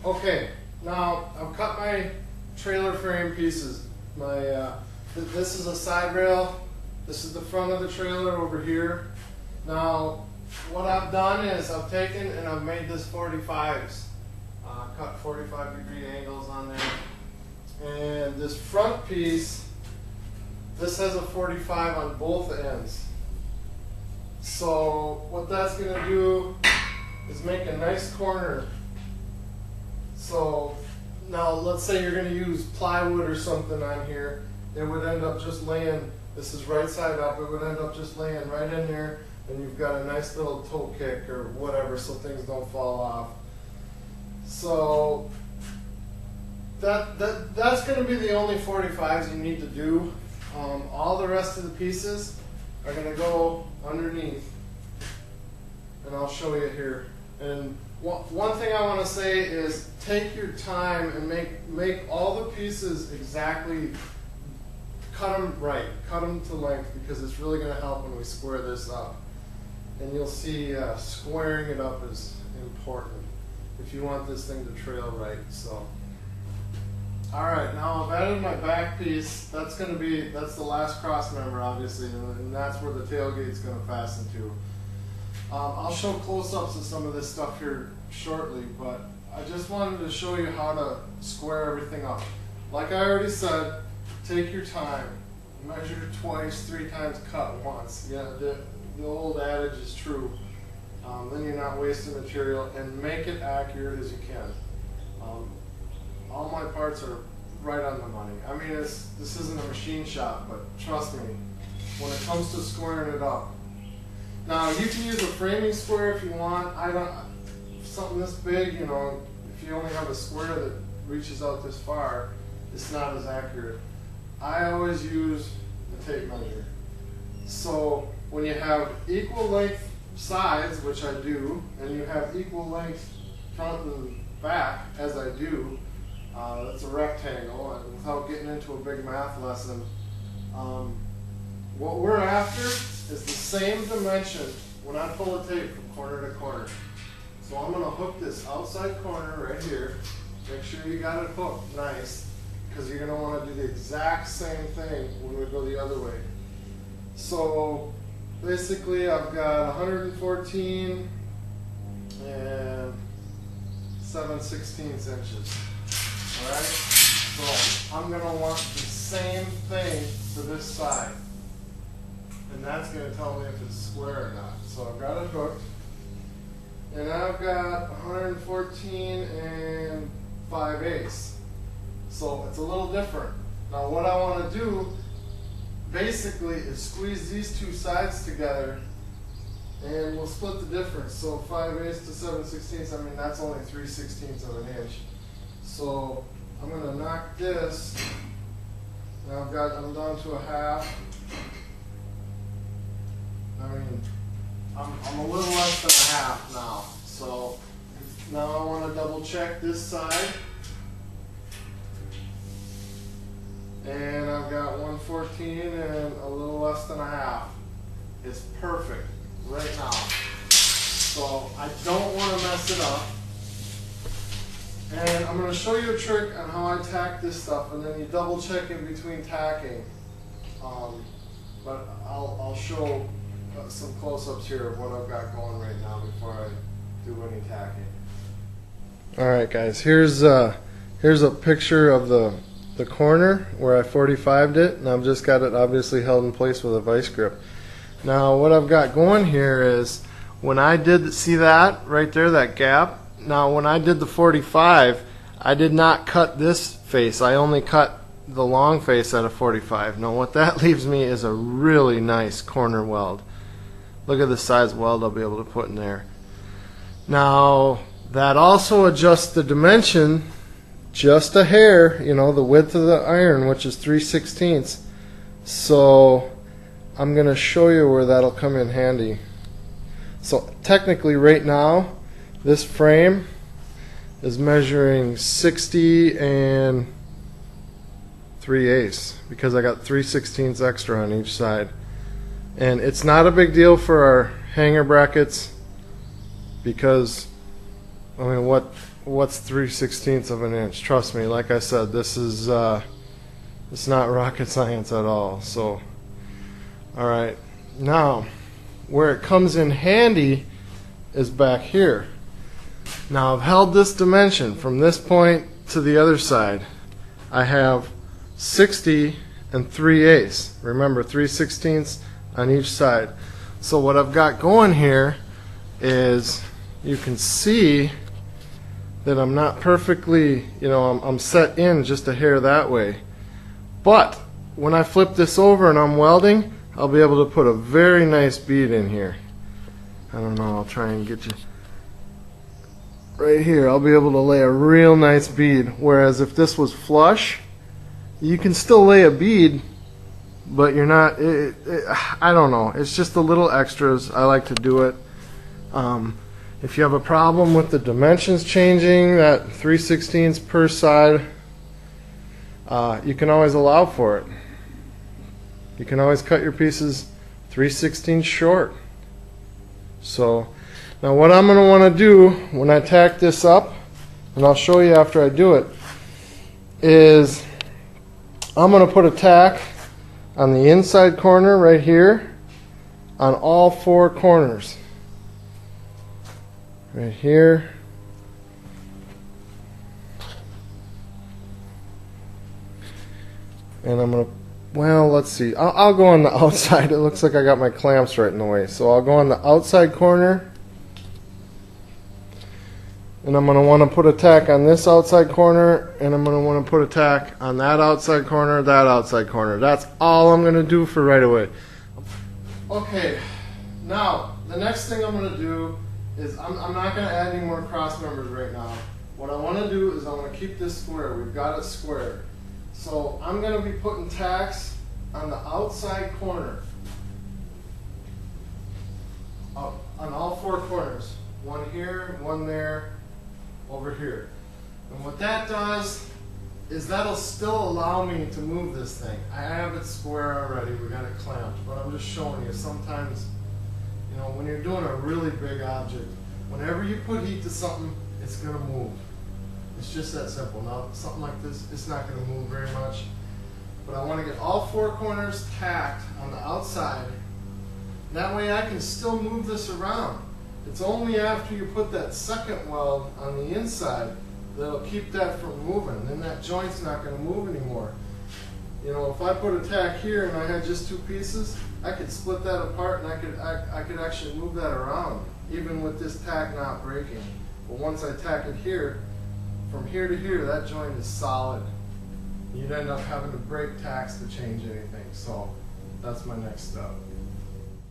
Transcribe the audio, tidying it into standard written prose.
Okay, now I've cut my trailer frame pieces. This is a side rail. This is the front of the trailer over here. Now, what I've done is I've taken and I've made this 45s. Cut 45-degree angles on there. And this front piece, this has a 45 on both ends. So what that's going to do is make a nice corner. So now let's say you're going to use plywood or something on here. It would end up just laying, this is right side up, it would end up just laying right in there, and you've got a nice little toe kick or whatever so things don't fall off. So that's going to be the only 45s you need to do. All the rest of the pieces are going to go underneath, and I'll show you here. And one thing I want to say is take your time and make all the pieces exactly, cut them right, cut them to length, because it's really going to help when we square this up. And you'll see squaring it up is important if you want this thing to trail right. So, all right, now I've added my back piece. That's the last cross member, obviously, and that's where the tailgate's going to fasten to. I'll show close-ups of some of this stuff here shortly, but I just wanted to show you how to square everything up. Like I already said, take your time, measure twice, 3 times, cut once. Yeah, the old adage is true. Then you're not wasting material, and make it accurate as you can. All my parts are right on the money. I mean, this isn't a machine shop, but trust me, when it comes to squaring it up. Now, you can use a framing square if you want. Something this big, you know, if you only have a square that reaches out this far, it's not as accurate. I always use the tape measure. So when you have equal length sides, which I do, and you have equal length front and back, as I do, that's a rectangle, and without getting into a big math lesson, what we're after is the same dimension when I pull a tape from corner to corner. So I'm going to hook this outside corner right here. Make sure you got it hooked nice, because you're going to want to do the exact same thing when we go the other way. So basically I've got 114 and 7/16 inches. Alright? So I'm going to want the same thing to this side. And that's going to tell me if it's square or not. So I've got it hooked. And I've got 114 and 5/8. So it's a little different. Now what I want to do basically is squeeze these two sides together, and we'll split the difference. So 5/8 to 7/16, I mean, that's only 3/16 of an inch. So I'm going to knock this. Now I'm down to a half. I mean, I'm a little less than a half now. So now I want to double check this side. And I've got 114 and a little less than a half. It's perfect right now. So I don't want to mess it up. And I'm going to show you a trick on how I tack this stuff, and then you double check in between tacking. But I'll show some close-ups here of what I've got going right now before I do any tacking. Alright guys, here's a picture of the corner where I 45'd it, and I've just got it obviously held in place with a vice grip. Now what I've got going here is, when I did, see that right there, that gap? Now when I did the 45, I did not cut this face, I only cut the long face at a 45. Now what that leaves me is a really nice corner weld. Look at the size weld I'll be able to put in there. Now that also adjusts the dimension just a hair, you know, the width of the iron, which is 3/16. So I'm going to show you where that'll come in handy. So technically right now this frame is measuring 60 and 3/8 because I got 3/16 extra on each side. And it's not a big deal for our hanger brackets because, I mean, what what's 3/16 of an inch. Trust me, like I said, this is it's not rocket science at all. So, all right, now where it comes in handy is back here. Now I've held this dimension from this point to the other side. I have 60 and 3/8. Remember, 3/16 on each side. So what I've got going here is, you can see that I'm not perfectly, I'm set in just a hair that way. But when I flip this over and I'm welding, I'll be able to put a very nice bead in here. I don't know, I'll try and get you right here. I'll be able to lay a real nice bead, whereas if this was flush, you can still lay a bead, but you're not, I don't know, it's just the little extras. I like to do it. If you have a problem with the dimensions changing, that 3/16 per side, you can always allow for it. You can always cut your pieces 3/16 short. So now what I'm going to want to do when I tack this up, and I'll show you after I do it, is I'm going to put a tack on the inside corner right here on all 4 corners. Right here. And I'm going to, well, let's see. I'll go on the outside. It looks like I got my clamps right in the way. So I'll go on the outside corner. And I'm going to want to put a tack on this outside corner. And I'm going to want to put a tack on that outside corner, that outside corner. That's all I'm going to do for right away. Okay. Now, the next thing I'm going to do is I'm not going to add any more cross members right now. What I want to do is I want to keep this square. We've got it square. So I'm going to be putting tacks on the outside corner, on all 4 corners. One here, one there, over here. And what that does is that'll still allow me to move this thing. I have it square already. We got it clamped, but I'm just showing you sometimes, when you're doing a really big object, whenever you put heat to something, it's going to move. It's just that simple. Now, something like this, it's not going to move very much. But I want to get all 4 corners tacked on the outside. That way I can still move this around. It's only after you put that second weld on the inside that'll keep that from moving. Then that joint's not going to move anymore. If I put a tack here and I had just 2 pieces, I could split that apart and I could actually move that around, even with this tack not breaking. But once I tack it here, from here to here, that joint is solid. You'd end up having to break tacks to change anything. So that's my next step.